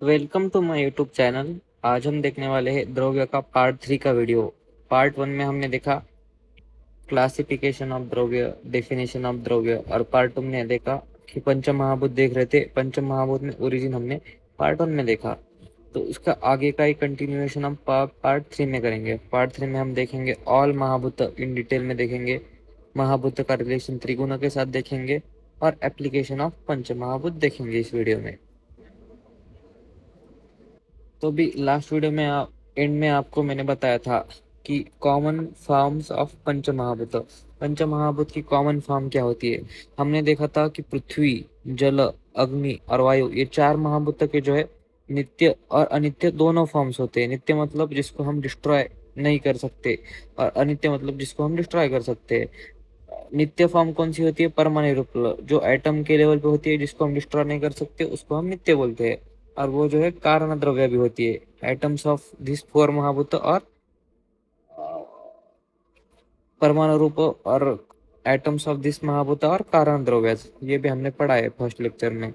Welcome to my YouTube channel. आज हम देखने वाले हैं द्रव्य का पार्ट 3 का वीडियो। पार्ट 1 में हमने देखा क्लासिफिकेशन ऑफ द्रव्य, डेफिनेशन ऑफ द्रव्य, और पार्ट 2 में देखा कि पंच महाभूत देख रहे थे। पंच महाभूत में ओरिजिन हमने पार्ट 1 में देखा। तो इसका आगे का ही कंटिन्यूएशन हम पार्ट 3 में करेंगे। पार्ट 3 में हम देखेंगे ऑल महाभूत इन डिटेल में देखेंगे, महाभूत का रिलेशन त्रिगुण के साथ देखेंगे, और एप्लीकेशन ऑफ पंच महाभूत देखेंगे इस वीडियो में। तो भी लास्ट वीडियो में एंड में आपको मैंने बताया था कि कॉमन फॉर्म्स ऑफ पंच महाभूत। पंच महाभूत की कॉमन फॉर्म क्या होती है। हमने देखा था कि पृथ्वी, जल, अग्नि और वायु, ये चार महाभूत के जो है नित्य और अनित्य दोनों फॉर्म्स होते हैं। नित्य मतलब जिसको हम डिस्ट्रॉय नहीं कर सकते, और अनित्य मतलब जिसको हम डिस्ट्रॉय कर सकते हैं। नित्य फॉर्म कौन सी होती है? परमाणु रूप, जो एटम के लेवल पे होती है, जिसको हम डिस्ट्रॉय नहीं कर सकते, उसको हम नित्य बोलते हैं। और वो जो है कारण द्रव्य भी होती है। एटम्स ऑफ दिस फोर महाभूत और परमाणु रूप और एटम्स ऑफ दिस महाभूत और कारण द्रव्य, ये भी हमने पढ़ा है फर्स्ट लेक्चर में।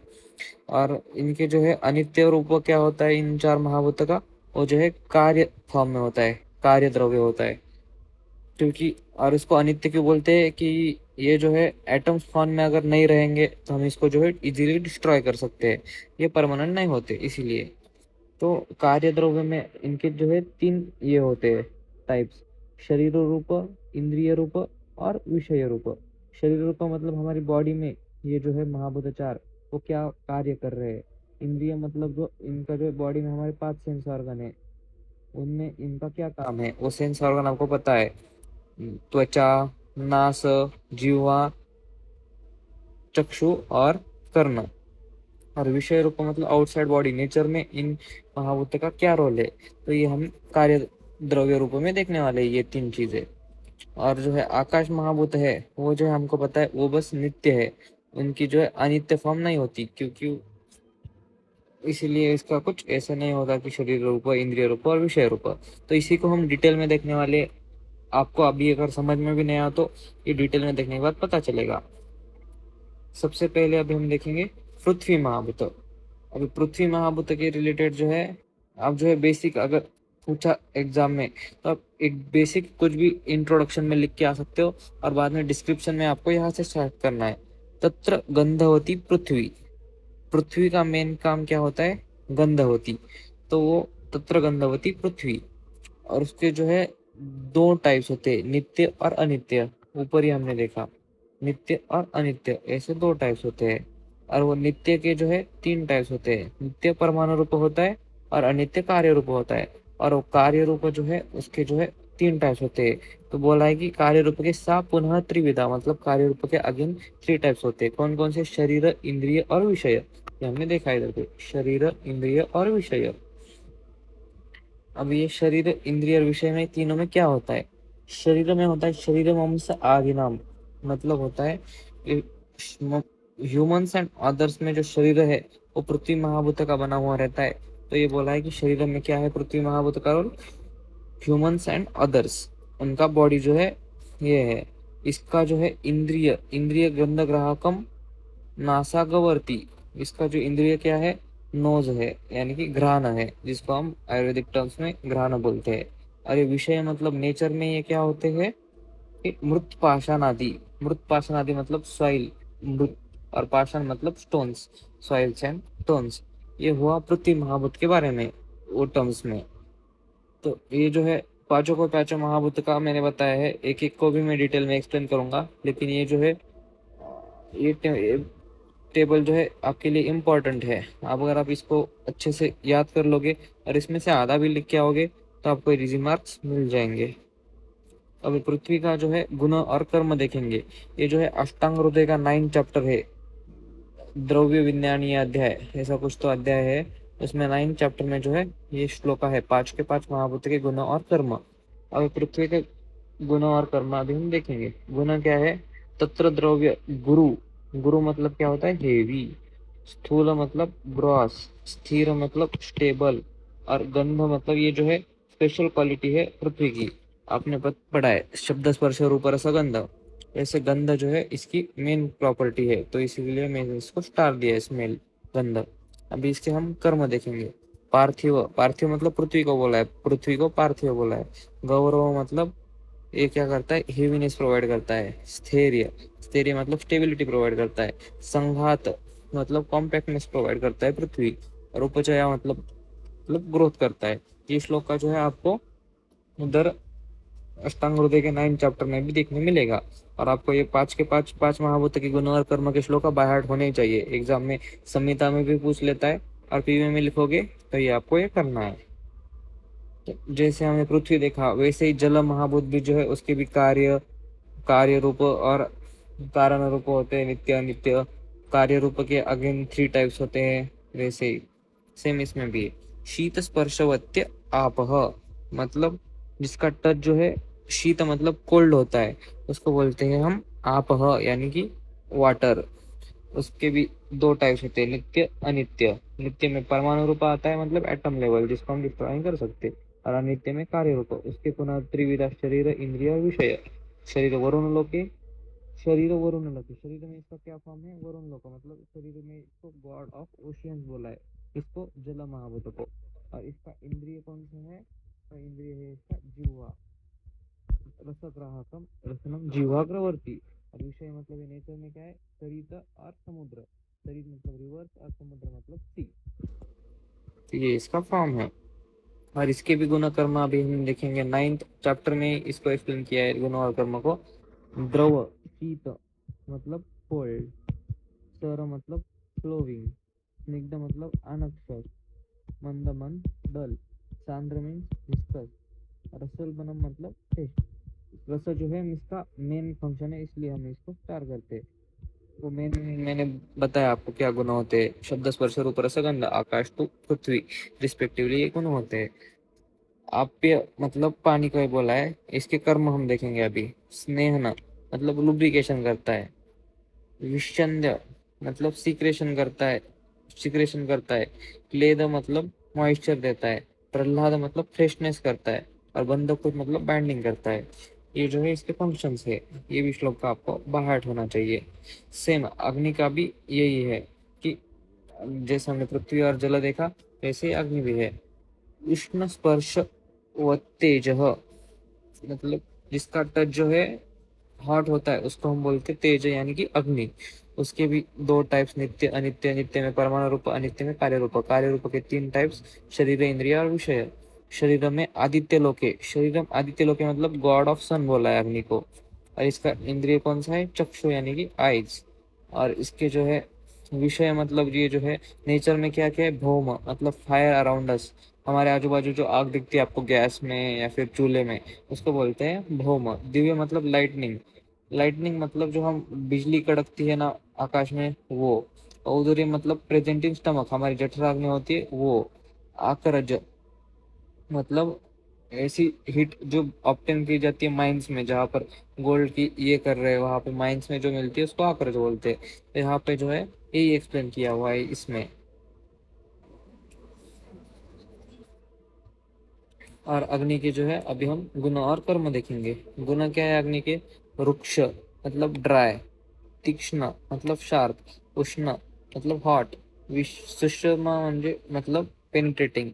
और इनके जो है अनित्य रूप क्या होता है इन चार महाभूत का? वो जो है कार्य फॉर्म में होता है, कार्य द्रव्य होता है। क्योंकि और इसको अनित्य क्यों बोलते हैं कि ये जो है एटम्स फॉर्म में अगर नहीं रहेंगे तो हम इसको जो है इजीली डिस्ट्रॉय कर सकते हैं, ये परमानेंट नहीं होते इसीलिए। तो कार्य द्रव्य में इनके जो है तीन ये होते हैं टाइप्स: शरीर रूप, इंद्रिय रूप और विषय रूप। शरीर रूप मतलब हमारी बॉडी में ये जो है महाभूत चार वो क्या कार्य कर रहे हैं। इंद्रिय मतलब जो इनका जो बॉडी में हमारे पांच सेंस ऑर्गन है, उनमें इनका क्या काम है वो सेंस ऑर्गन आपको पता है: त्वचा, नास, जीवा, चक्षु और कर्ण। और विषय रूप मतलब आउटसाइड बॉडी, नेचर में इन महाभूत का क्या रोल है, तो ये हम कार्य द्रव्य रूप में देखने वाले हैं ये तीन चीजें। और जो है आकाश महाभूत है वो जो है हमको पता है वो बस नित्य है, उनकी जो है अनित्य फॉर्म नहीं होती, क्योंकि इसीलिए इसका कुछ ऐसा नहीं होता कि शरीर रूप, इंद्रिय रूप और विषय रूप। तो इसी को हम डिटेल में देखने वाले। आपको अभी अगर समझ में भी नहीं आया तो ये डिटेल में देखने के बाद पता चलेगा। सबसे पहले अभी हम देखेंगे पृथ्वी महाभूत। अभी पृथ्वी महाभूत के रिलेटेड जो है आप जो है बेसिक अगर पूछा एग्जाम में तो आप एक बेसिक कुछ भी इंट्रोडक्शन में लिख के आ सकते हो, और बाद में डिस्क्रिप्शन में आपको यहाँ से स्टार्ट करना है। तत्र गंधवती पृथ्वी। पृथ्वी का मेन काम क्या होता है? गंधवती। तो वो तत्र गंधवती पृथ्वी। और उसके जो है दो टाइप्स होते हैं, नित्य और अनित्य। ऊपर ही हमने देखा नित्य और अनित्य, ऐसे दो टाइप्स होते हैं। और वो नित्य के जो है तीन टाइप्स होते हैं: नित्य परमाणु रूप होता है, और अनित्य कार्य रूप होता है। और वो कार्य रूप जो है उसके जो है तीन टाइप्स होते हैं। तो बोला है कि कार्य रूप के सा पुनः त्रिविधा, मतलब कार्य रूप के अगेन थ्री टाइप्स होते हैं। कौन कौन से? शरीर, इंद्रिय और विषय। ये हमने देखा इधर पे, शरीर, इंद्रिय और विषय। अब ये शरीर, इंद्रिय और विषय में तीनों में क्या होता है? शरीर में होता है शरीर वंश आदि नाम, मतलब होता है ह्यूमंस एंड अदर्स में जो शरीर है वो पृथ्वी महाभूत का बना हुआ रहता है। तो ये बोला है कि शरीर में क्या है पृथ्वी महाभूत का रोल? ह्यूमंस एंड अदर्स, उनका बॉडी जो है ये है। इसका जो है इंद्रिय, इंद्रिय गंध ग्राहकम नासागवर्ती। इसका जो इंद्रिय क्या है? नोज है, यानी कि घ्राण है, जिसको हम आयुर्वेदिक टर्म्स में घ्राण बोलते हैं। और ये विषय मतलब नेचर में ये क्या होते हैं कि मृत पाषाण आदि। मृत पाषाण आदि मतलब सॉइल, मृत, और पाषाण मतलब स्टोन्स, सॉइल्स एंड स्टोन्स। ये हुआ पृथ्वी महाभूत के बारे में वो टर्म्स में। तो ये जो है पांचों महाभूत का मैंने बताया है, एक एक को भी मैं डिटेल में एक्सप्लेन करूंगा। लेकिन ये जो है ये टेबल जो है आपके लिए इम्पोर्टेंट है। अब अगर आप इसको अच्छे से याद कर लोगे और इसमें से आधा भी लिख के आओगे तो आपको इजी मार्क्स मिल जाएंगे। अब पृथ्वी का जो है गुण और कर्म देखेंगे। ये जो है अष्टांग हृदय का 9 चैप्टर है, द्रव्य विज्ञानीय अध्याय ऐसा कुछ तो अध्याय है। उसमें 9 चैप्टर में जो है ये श्लोका है, पांच के पांच महाभूत के गुण और कर्म। अब पृथ्वी के गुण और कर्म अभी हम देखेंगे। गुण क्या है? तत्र द्रव्य गुरु, गुरु मतलब क्या होता है? हेवी। स्थूल मतलब ग्रॉस, स्थिर मतलब स्टेबल। और गंध मतलब ये जो है स्पेशल क्वालिटी है पृथ्वी की। आपने पढ़ा है शब्द स्पर्श रूप रस गंध, ऐसे गंध जो है इसकी मेन प्रॉपर्टी है, तो इसीलिए मैंने इसको स्टार दिया है, स्मेल, गंध। अभी इसके हम कर्म देखेंगे। पार्थिव, पार्थिव मतलब पृथ्वी को बोला है, पृथ्वी को पार्थिव बोला है। गौरव मतलब ये क्या करता है, हेवीनेस प्रोवाइड करता है। स्थैर्य, स्थैर्य मतलब स्टेबिलिटी प्रोवाइड करता है। संघात मतलब कॉम्पैक्टनेस प्रोवाइड करता है पृथ्वी। और उपचया मतलब ग्रोथ करता है। ये श्लोक का जो है आपको उधर अष्टांग हृदय के 9 चैप्टर में भी देखने मिलेगा। और आपको ये पांच महाभूत के गुण और कर्म के श्लोक का बाय हार्ट होने ही चाहिए। एग्जाम में संहिता में भी पूछ लेता है, और पीवी में लिखोगे तो ये आपको ये करना है। तो जैसे हमने पृथ्वी देखा, वैसे ही जल महाभूत भी जो है उसके भी कार्य रूप और कारण रूप होते हैं, नित्य अनित्य। कार्य रूप के अगेन 3 टाइप्स होते हैं, वैसे ही सेम इसमें भी है। शीत स्पर्शवत्य आपह मतलब जिसका टच जो है, शीत मतलब कोल्ड होता है, उसको बोलते हैं हम आपह यानी कि वाटर। उसके भी 2 टाइप्स होते हैं, नित्य अनित्य। नित्य में परमाणु रूप आता है, मतलब एटम लेवल, जिसको हम डिस्ट्रॉय कर सकते हैं। और अनित्य में कार्य रूप, उसके पुनः त्रिविधा शरीर इंद्रिय और विषय। शरीर वरुण लोके, शरीर वरुण लोके, शरीर में इसका क्या फॉर्म है, वरुण लोक, मतलब शरीर में इसको गॉड ऑफ ओशियंस बोला है, इसको जल महाभूत को। और इसका इंद्रिय कौन सा है, तो इंद्रिय है इसका जीवा, रसग्राहकम रसनम जीवाग्रवर्ती। और विषय मतलब ये नेचर में क्या है, सरित और समुद्र। सरित मतलब रिवर्स और समुद्र मतलब सी। तो ये इसका फॉर्म है। और इसके भी गुण कर्म अभी हम देखेंगे 9th चैप्टर में इसको एक्सप्लेन किया है गुण और कर्म को। द्रव शीत मतलब कोल्ड, सर मतलब फ्लोविंग, स्निग्ध मतलब अनक्षर, मंद मंद डल, सांद्र मीन्स विस्कस, रसल बनम मतलब टेस्ट। रस जो है इसका मेन फंक्शन है, इसलिए हम इसको स्टार करते हैं। वो मेन मैंने बताया आपको क्या गुण होते हैं, शब्द स्पर्श रूप रसगंध आकाश तो पृथ्वी रिस्पेक्टिवली ये गुण होते हैं। आप्य मतलब पानी को ही बोला है। इसके कर्म हम देखेंगे अभी। स्नेहन मतलब लुब्रिकेशन करता है। विषंध्य मतलब सिक्रेशन करता है। क्लेद मतलब मॉइस्चर देता है। प्रहलाद मतलब फ्रेशनेस करता है। और बंधकुट मतलब बाइंडिंग करता है। ये जो है इसके फंक्शंस है। ये भी श्लोक का आपको बाहर होना चाहिए। सेम अग्नि का भी यही है कि जैसे हमने पृथ्वी और जल देखा, वैसे ही अग्नि भी है। उष्ण स्पर्श व तेज मतलब जिसका टच जो है हॉट होता है, उसको हम बोलते हैं तेज यानी कि अग्नि। उसके भी 2 टाइप्स, नित्य अनित्य। नित्य में परमाणु रूप, अनित्य में कार्य रूप। कार्य रूप के 3 टाइप्स, शरीर इंद्रिय और विषय। शरीर में आदित्य लोके, शरीरम आदित्य लोके मतलब गॉड ऑफ सन बोला है अग्नि को। और इसका इंद्रिय कौन सा है, चक्षु यानी कि आइज। और इसके जो है विषय मतलब ये जो है नेचर में क्या क्या है, भौम मतलब फायर अराउंड अस। हमारे आजू बाजू जो आग दिखती है आपको गैस में या फिर चूल्हे में, उसको बोलते हैं भौम। दिव्य मतलब लाइटनिंग, लाइटनिंग मतलब जो हम बिजली कड़कती है ना आकाश में, वो। औदुर्य मतलब प्रेजेंटिंग स्टमक, हमारी जठराग्नि होती है वो। आकरज मतलब ऐसी हीट जो ऑब्टेन की जाती है माइंस में, जहाँ पर गोल्ड की ये कर रहे हैं, वहां पे माइंस में जो मिलती है उसको आकरज बोलते हैं। तो यहाँ पे जो है यही एक्सप्लेन किया हुआ है इसमें। और अग्नि के जो है अभी हम गुण और कर्म देखेंगे। गुण क्या है अग्नि के, रुक्ष मतलब ड्राई, तीक्ष्ण मतलब शार्प, उष्ण मतलब हॉट, सुषमा म्हणजे मतलब पेनिट्रेटिंग,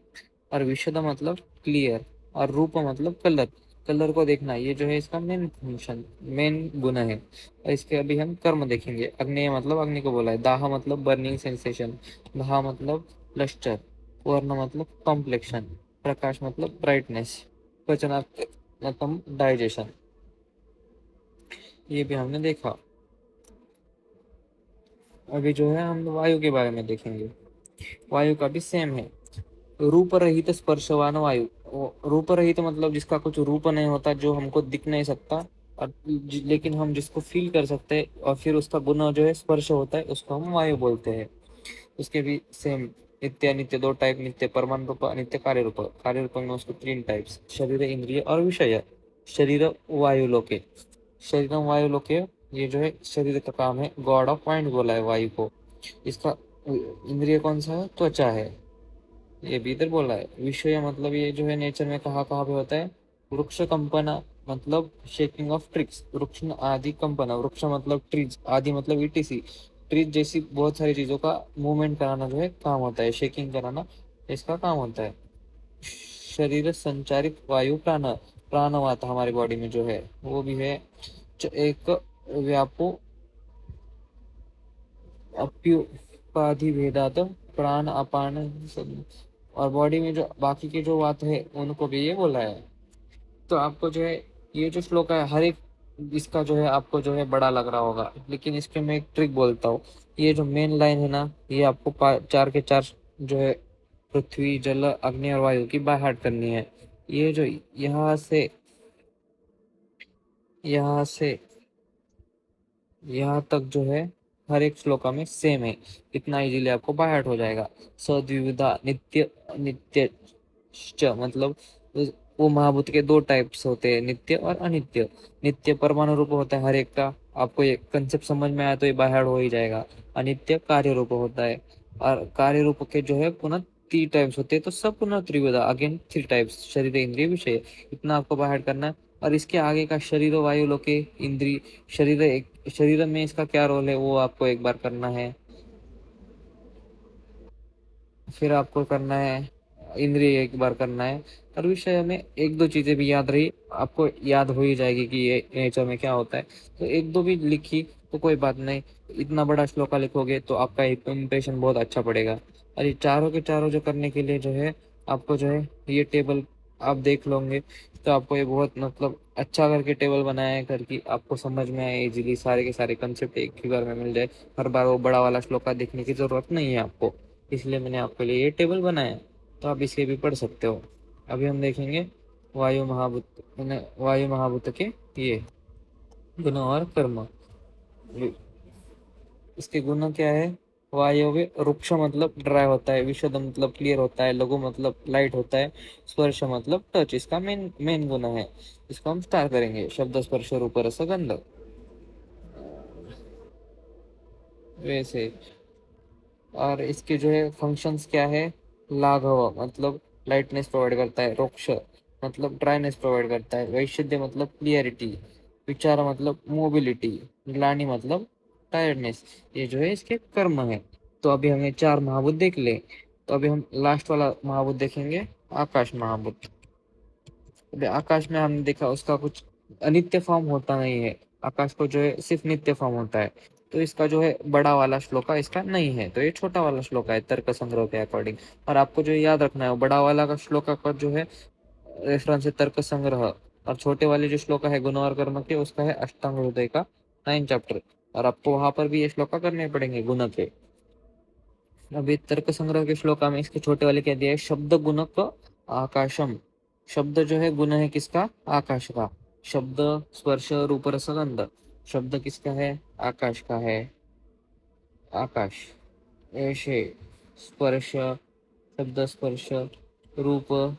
और विशद मतलब क्लियर, और रूप मतलब कलर। कलर को देखना, ये जो है इसका मेन फंक्शन, मेन गुण है। और इसके अभी हम कर्म देखेंगे। अग्नि मतलब अग्नि को बोला है। दाह मतलब बर्निंग सेंसेशन, भा मतलब लस्टर, वर्ण मतलब कॉम्प्लेक्शन, प्रकाश मतलब ब्राइटनेस, पचनार्थ मतलब डाइजेशन। ये भी हमने देखा। अभी जो है हम वायु के बारे में देखेंगे। वायु का भी सेम है। रूप रहित स्पर्शवान वायु। रूप रहित मतलब जिसका कुछ रूप नहीं होता, जो हमको दिख नहीं सकता, और लेकिन हम जिसको फील कर सकते हैं, और फिर उसका गुण जो है स्पर्श होता है, उसको हम वायु बोलते हैं। उसके भी सेम नित्य अनित्य 2 टाइप, नित्य परमाणु रूप, अनित्य कार्य रूप। कार्य रूप में उसको 3 टाइप्स, शरीर इंद्रिय और विषय। शरीर वायु लोके, शरीर वायु लोके, ये जो है शरीर का काम है, गॉड ऑफ माइंड बोला है वायु को। इसका इंद्रिय कौन सा है, त्वचा है, ये भी इधर बोला है। विषय मतलब ये जो है नेचर में कहाँ कहाँ पे होता है, वृक्ष कंपना मतलब शेकिंग ऑफ ट्रिक्स, वृक्ष आदि कंपना, वृक्ष मतलब ट्रीज, आदि मतलब ईटीसी, ट्रीज जैसी बहुत सारी चीजों का मूवमेंट कराना जो है काम होता है, शेकिंग कराना इसका काम होता है। शरीर संचारित वायु प्राणवात हमारी बॉडी में जो है वो भी है एक व्यापो अप्युपाधि भेदात प्राण अपान और बॉडी में जो बाकी के जो वात है उनको भी ये बोला है। तो आपको जो है ये जो श्लोक है हर एक इसका जो है आपको जो है बड़ा लग रहा होगा, लेकिन इसके मैं एक ट्रिक बोलता हूँ। ये जो मेन लाइन है ना ये आपको चार के चार जो है पृथ्वी जल अग्नि और वायु की बाय हार्ट करनी है। ये जो यहाँ से यहाँ तक जो है हर एक श्लोका में सेम है, इतना इजीली आपको बाय हार्ट हो जाएगा। सद्विविधा नित्य नित्य मतलब वो महाभूत के दो टाइप्स होते हैं, नित्य और अनित्य। नित्य परमाणु रूप होता है हर एक का, आपको ये कंसेप्ट समझ में आया तो ये बाय हार्ट हो ही जाएगा। अनित्य कार्य रूप होता है, और कार्य रूप के जो है पुनः 3 टाइप्स होते हैं, तो सब पुनः त्रिविधा अगेन 3 टाइप्स, शरीर इंद्रिय विषय, इतना आपको बाय हार्ट करना है। और इसके आगे का शरीर वायु लोके इंद्रिय शरीर में इसका क्या रोल है वो आपको एक बार करना है। फिर आपको करना है इंद्रिय एक बार करना है। और विषय में एक दो चीजें भी याद रही, आपको याद हो ही जाएगी कि ये नेचर में क्या होता है। तो एक दो भी लिखी तो कोई बात नहीं, इतना बड़ा श्लोका लिखोगे तो आपका इम्प्रेशन बहुत अच्छा पड़ेगा। और ये चारों के चारों जो करने के लिए जो है आपको जो है ये टेबल आप देख लोगे तो आपको ये बहुत मतलब अच्छा करके टेबल बनाया है करके आपको समझ में आए इजीली, सारे के सारे कंसेप्ट एक ही बार में मिल जाए। हर बार वो बड़ा वाला श्लोका देखने की जरूरत नहीं है आपको, इसलिए मैंने आपके लिए ये टेबल बनाया, तो आप इसे भी पढ़ सकते हो। अभी हम देखेंगे वायु महाभूत के ये गुण और कर्म। इसके गुण क्या है? वायव्य रुक्ष मतलब ड्राई होता है, विशद मतलब क्लियर होता है, लघु मतलब लाइट होता है, स्पर्श मतलब टच इसका मेन मेन गुण है। इसको हम स्टार्ट करेंगे, शब्द स्पर्श रूप रस गंध। वैसे और इसके जो है फंक्शंस क्या है? लाघव मतलब लाइटनेस प्रोवाइड करता है, रोक्ष मतलब ड्राइनेस प्रोवाइड करता है, वैशद्य मतलब क्लियरिटी, विचार मतलब मोबिलिटी, ग्लानि मतलब टायर्डनेस। ये जो है इसके कर्म है। तो अभी हमें 4 महाभूत देख ले, तो अभी हम लास्ट वाला महाभूत देखेंगे, आकाश महाभूत। अभी आकाश में हमने देखा उसका कुछ अनित्य फॉर्म होता नहीं है, आकाश को जो है सिर्फ नित्य फॉर्म होता है। तो इसका जो है बड़ा वाला श्लोका इसका नहीं है, तो ये छोटा वाला श्लोका है तर्क संग्रह के अकॉर्डिंग। और आपको जो याद रखना है वो बड़ा वाला का श्लोका का जो है रेफरेंस है तर्क संग्रह, और छोटे वाले जो श्लोका है गुण और कर्म के उसका है अष्टांग हृदय का 9 चैप्टर। और आपको वहां पर भी ये श्लोका करने पड़ेंगे गुण के। अभी तर्क संग्रह के श्लोका में इसके छोटे वाले क्या दिया है? शब्द गुणक आकाशम। शब्द जो है गुण है किसका? आकाश का। शब्द स्पर्श रूप रस गंध, शब्द किसका है? आकाश का है। आकाश ऐसे स्पर्श, शब्द स्पर्श रूप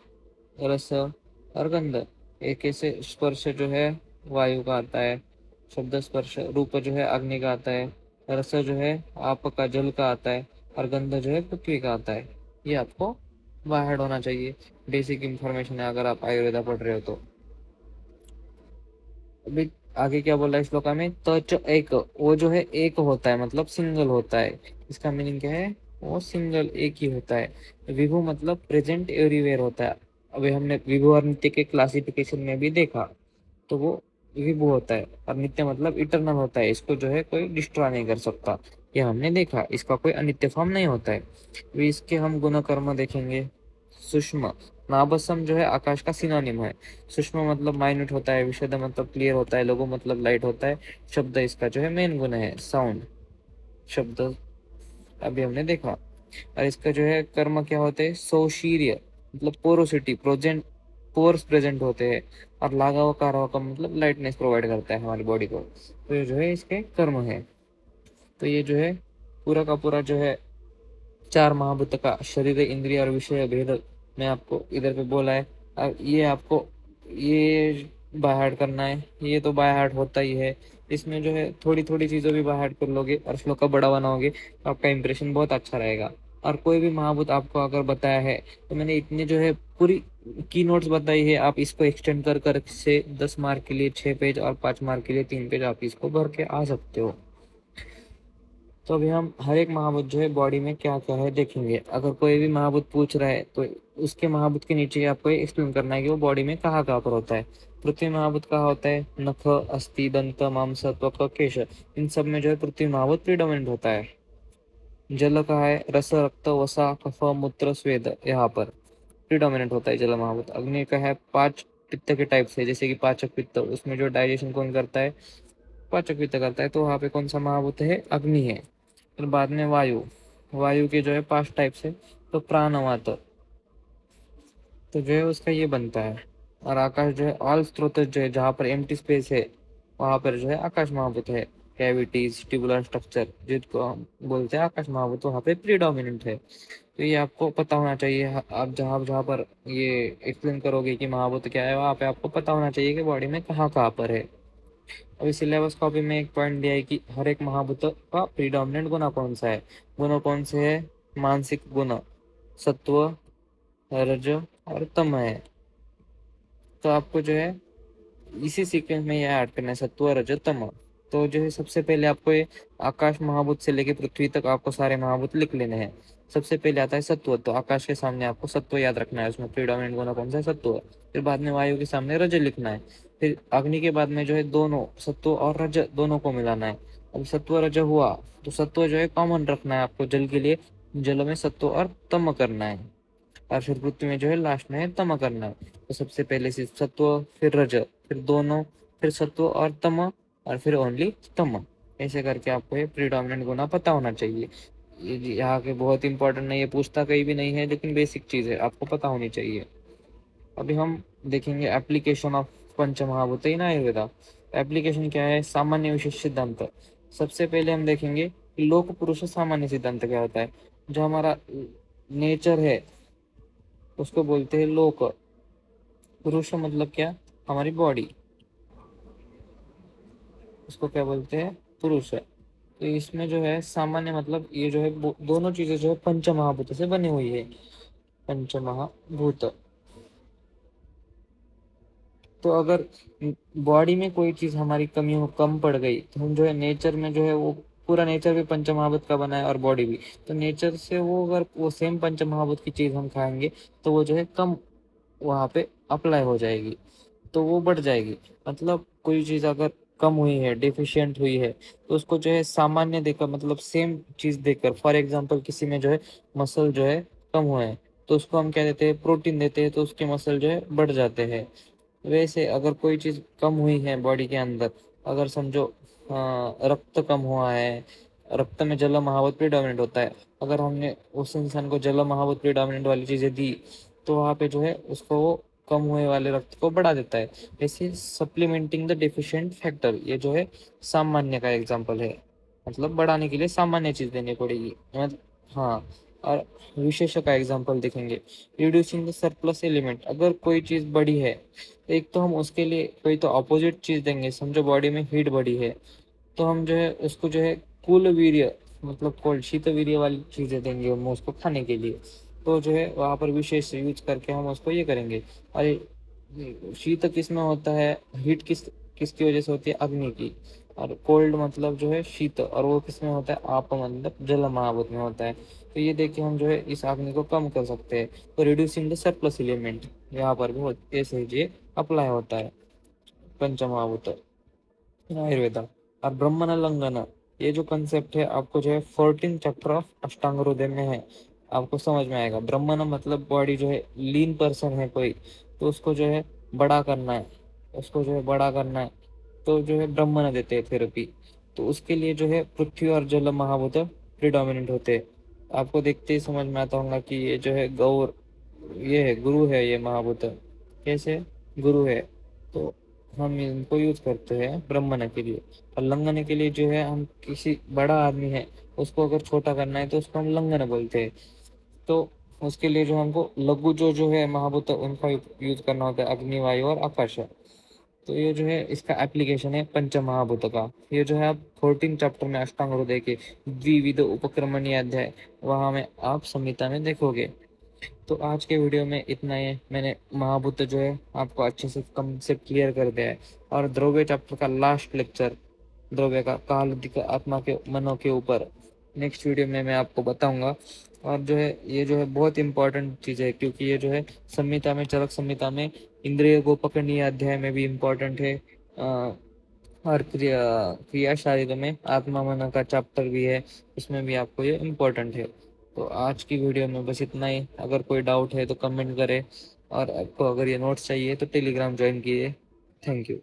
रस और गंध। एक ऐसे स्पर्श जो है वायु का आता है, शब्द स्पर्श रूप जो है अग्नि का आता है, रस जो है आप का जल का आता है, और गंध जो है पृथ्वी का आता है। ये आपको बाहर होना चाहिए, बेसिक इंफॉर्मेशन है अगर आप आयुर्वेदा पढ़ रहे हो तो। अभी आगे क्या बोला है श्लोका में? तच एक, वो जो है एक होता है मतलब सिंगल होता है। इसका मीनिंग क्या है? वो सिंगल एक ही होता है। विभु मतलब प्रेजेंट एवरीवेयर होता है। अभी हमने विभु और नित्य के क्लासिफिकेशन में भी देखा, तो वो विभु होता है, और नित्य मतलब इटरनल होता है, इसको जो है कोई डिस्ट्रॉय नहीं कर सकता। ये हमने देखा, इसका कोई अनित्य फॉर्म नहीं होता है। अभी इसके हम गुण कर्म देखेंगे। सूक्ष्म नाभसम जो है आकाश का सिनोनिम है। सूक्ष्म मतलब माइन्यूट होता है, विशद मतलब क्लियर होता है, लघु मतलब लाइट होता है। शब्द इसका जो है मेन गुण है, साउंड शब्द अभी हमने देखा। और इसका जो है कर्म क्या होते हैं? सौशीर्य मतलब पोरोसिटी, प्रेजेंट पोर्स प्रेजेंट होते हैं, और लाघव कारव का मतलब लाइटनेस प्रोवाइड करता है हमारी बॉडी को। तो ये जो है इसके कर्म है। तो ये जो है पूरा का पूरा जो है 4 महाभूत का शरीर इंद्रिय और विषय भेद में आपको इधर पे बोला है। अब ये आपको ये बाय हार्ट करना है, ये तो बाय हार्ट होता ही है। इसमें जो है थोड़ी थोड़ी चीजों भी बाय हार्ट कर लोगे और श्लोक का बड़ा बनाओगे तो आपका इंप्रेशन बहुत अच्छा रहेगा। और कोई भी महाभूत आपको अगर बताया है तो मैंने इतने जो है पूरी की नोट्स बताई है, आप इसको एक्सटेंड कर कर से 10 मार्क के लिए 6 पेज और 5 मार्क के लिए 3 पेज आप इसको भर के आ सकते हो। तो अभी हम हर एक महाभूत जो है बॉडी में क्या क्या है देखेंगे। अगर कोई भी महाभूत पूछ रहा है तो उसके महाभूत के नीचे आपको एक्सप्लेन करना है कि वो बॉडी में कहाँ कहाँ पर होता है। पृथ्वी महाभूत कहाँ होता है? नख, अस्थि, दंत, मांस, त्वक, केश, इन सब में जो है पृथ्वी महाभूत प्रीडोमिनेंट होता है। जल कहाँ है? रस, रक्त, वसा, कफ, मूत्र, स्वेद, यहाँ पर प्रीडोमिनेंट होता है जल महाभूत। अग्नि का है 5 पित्त के टाइप से, जैसे कि पाचक पित्त, उसमें जो डाइजेशन कौन करता है? पाचक पित्त करता है। तो वहाँ पे कौन सा महाभूत है? अग्नि है। फिर बाद में वायु, वायु के जो है 5 टाइप से, तो प्राणवात, तो जो है उसका ये बनता है। और आकाश जो है ऑल स्रोत जो है, जहाँ पर एम्प्टी स्पेस है वहां पर जो है आकाश महाभूत है। कैविटीज, ट्यूबुलर स्ट्रक्चर जिसको हम बोलते हैं आकाश महाभूत, वहाँ पे प्रीडोमिनेंट है। तो ये आपको पता होना चाहिए। आप जहाँ जहाँ पर ये एक्सप्लेन करोगे कि महाभूत क्या है, वहाँ पे आपको पता होना चाहिए कि बॉडी में कहाँ कहाँ पर है। अभी सिलेबस कॉपी में एक पॉइंट दिया है कि हर एक महाभूत का प्रीडोमिनेंट गुना कौन सा है। गुण कौन से है? मानसिक गुण, सत्व, रज और तम है। तो आपको जो है इसी सीक्वेंस में ये ऐड करना है, सत्व, रज, तम। तो जो है सबसे पहले आपको ये आकाश महाभूत से लेके पृथ्वी तक आपको सारे महाभूत लिख लेने हैं। सबसे पहले आता है सत्व, तो आकाश के सामने आपको सत्व याद रखना है, उसमें प्रीडोमिनेंट गुण कौन सा है? सत्व। फिर बाद में वायु के सामने रज लिखना है। फिर अग्नि के बाद में जो है दोनों सत्व और रज दोनों को मिलाना है। अब सत्व रज हुआ तो सत्व जो है कॉमन रखना है आपको जल के लिए, जल में सत्व और तम करना है। और फिर पृथ्वी में जो है लास्ट में तम करना है। तो सबसे पहले से सत्व, फिर रज, फिर दोनों, फिर सत्व और तम, और फिर ओनली तम। ऐसे करके आपको ये प्रीडोमिनेंट गुना पता होना चाहिए। ये यहाँ के बहुत इंपॉर्टेंट नहीं है, पूछता कहीं भी नहीं है, लेकिन बेसिक चीज है, आपको पता होनी चाहिए। अभी हम देखेंगे एप्लीकेशन ऑफ पंचमहाभूत इन आयुर्वेदा। एप्लीकेशन क्या है? सामान्य विशेष सिद्धांत। सबसे पहले हम देखेंगे कि लोक पुरुष सामान्य सिद्धांत क्या होता है। जो हमारा नेचर है उसको बोलते हैं लोक। पुरुष मतलब क्या? हमारी बॉडी, उसको क्या बोलते हैं? पुरुष। तो इसमें जो है सामान्य मतलब ये जो है दोनों चीजें जो है पंचमहाभूत से बनी हुई है। पंचमहाभूत। तो अगर बॉडी में कोई चीज हमारी कमी हो, कम पड़ गई, तो हम जो है नेचर में जो है वो पूरा नेचर भी पंचमहाभूत का बना है और बॉडी भी, तो नेचर से वो अगर वो सेम पंचमहाभूत की चीज हम खाएंगे तो वो जो है कम वहां पे अप्लाई हो जाएगी, तो वो बढ़ जाएगी। मतलब कोई चीज अगर कम हुई है, डिफिशियंट हुई है, तो उसको जो है सामान्य देकर, मतलब सेम चीज देकर, फॉर एग्जांपल किसी में जो है मसल जो है कम हुए हैं, तो उसको हम क्या देते हैं? प्रोटीन देते हैं, तो उसके मसल जो है बढ़ जाते हैं। वैसे अगर कोई चीज कम हुई है बॉडी के अंदर, अगर समझो रक्त कम हुआ है, रक्त में जल महाभूत प्रीडोमिनेंट होता है, अगर हमने उस इंसान को जल महाभूत प्रीडोमिनेंट वाली चीजें दी, तो वहां पे जो है उसको वो कम हुए वाले रक्त को बढ़ा देता है। ऐसे सप्लीमेंटिंग द डिफिशिएंट फैक्टर, ये जो है सामान्य का एग्जाम्पल है। मतलब बढ़ाने के लिए सामान्य चीज देनी पड़ेगी, मतलब हाँ। और विशेष का एग्जाम्पल देखेंगे, रिड्यूसिंग द सरप्लस एलिमेंट। अगर कोई चीज बढ़ी है तो एक तो हम उसके लिए कोई तो अपोजिट चीज देंगे। समझो बॉडी में हीट बढ़ी है, तो हम जो है उसको जो है कुल वीर्य, मतलब कोल्ड शीत वीर्य वाली चीजें देंगे हम उसको खाने के लिए। तो जो है वहां पर विशेष यूज करके हम उसको ये करेंगे। अरे शीत किस में होता है? हीट किसकी वजह से होती है? अग्नि की। और कोल्ड मतलब जो है शीत, और वो किस में होता है? आप मतलब जल महाभूत में होता है। तो ये देखिए हम जो है इस अग्नि को कम कर सकते हैं। तो रिड्यूसिंग द सरप्लस एलिमेंट, यहाँ पर भी ऐसे ही ये अप्लाई होता है पंचमहाभूत आयुर्वेदा। और ब्रह्मण लंघन, ये जो कंसेप्ट है आपको जो है 14 चैप्टर ऑफ अष्टांग हृदय में है, आपको समझ में आएगा। ब्रह्मण मतलब बॉडी जो है लीन पर्सन है कोई, तो उसको जो है बड़ा करना है, उसको जो है बड़ा करना है, तो जो है ब्रह्मण देते हैं थेरेपी। तो उसके लिए जो है पृथ्वी और जल महाभूत प्रिडोमिनेंट होते हैं। आपको देखते ही समझ में आता होगा कि ये जो है गौर, ये है गुरु है, ये महाभूत कैसे गुरु है। तो हम इनको यूज करते हैं ब्रह्मण के लिए। और लंघन के लिए जो है हम किसी बड़ा आदमी है उसको अगर छोटा करना है तो उसको हम लंघन बोलते हैं। तो उसके लिए जो हमको लघु जो है महाभूत, उनका यूज करना होता है, अग्नि, वायु और आकाश। तो ये जो है इसका एप्लीकेशन है पंच महाभूत का। ये जो है आप 14 चैप्टर में अष्टांग हृदय के द्विविध उपक्रमणीय अध्याय, वहां में आप संहिता में देखोगे। तो आज के वीडियो में इतना ही है। मैंने महाभूत जो है आपको अच्छे से कंसेप्ट क्लियर कर दिया है। और द्रव्य चैप्टर का लास्ट लेक्चर, द्रव्य का काल आत्मा के मनों के ऊपर, नेक्स्ट वीडियो में मैं आपको बताऊंगा। और जो है ये जो है बहुत इंपॉर्टेंट चीज़ है, क्योंकि ये जो है संहिता में, चरक संहिता में इंद्रिय गोपकरणीय अध्याय में भी इम्पोर्टेंट है। और क्रिया शारीर में आत्मा मन का चैप्टर भी है, उसमें भी आपको ये इम्पोर्टेंट है। तो आज की वीडियो में बस इतना ही। अगर कोई डाउट है तो कमेंट करें, और आपको अगर ये नोट्स चाहिए तो टेलीग्राम ज्वाइन कीजिए। Thank you.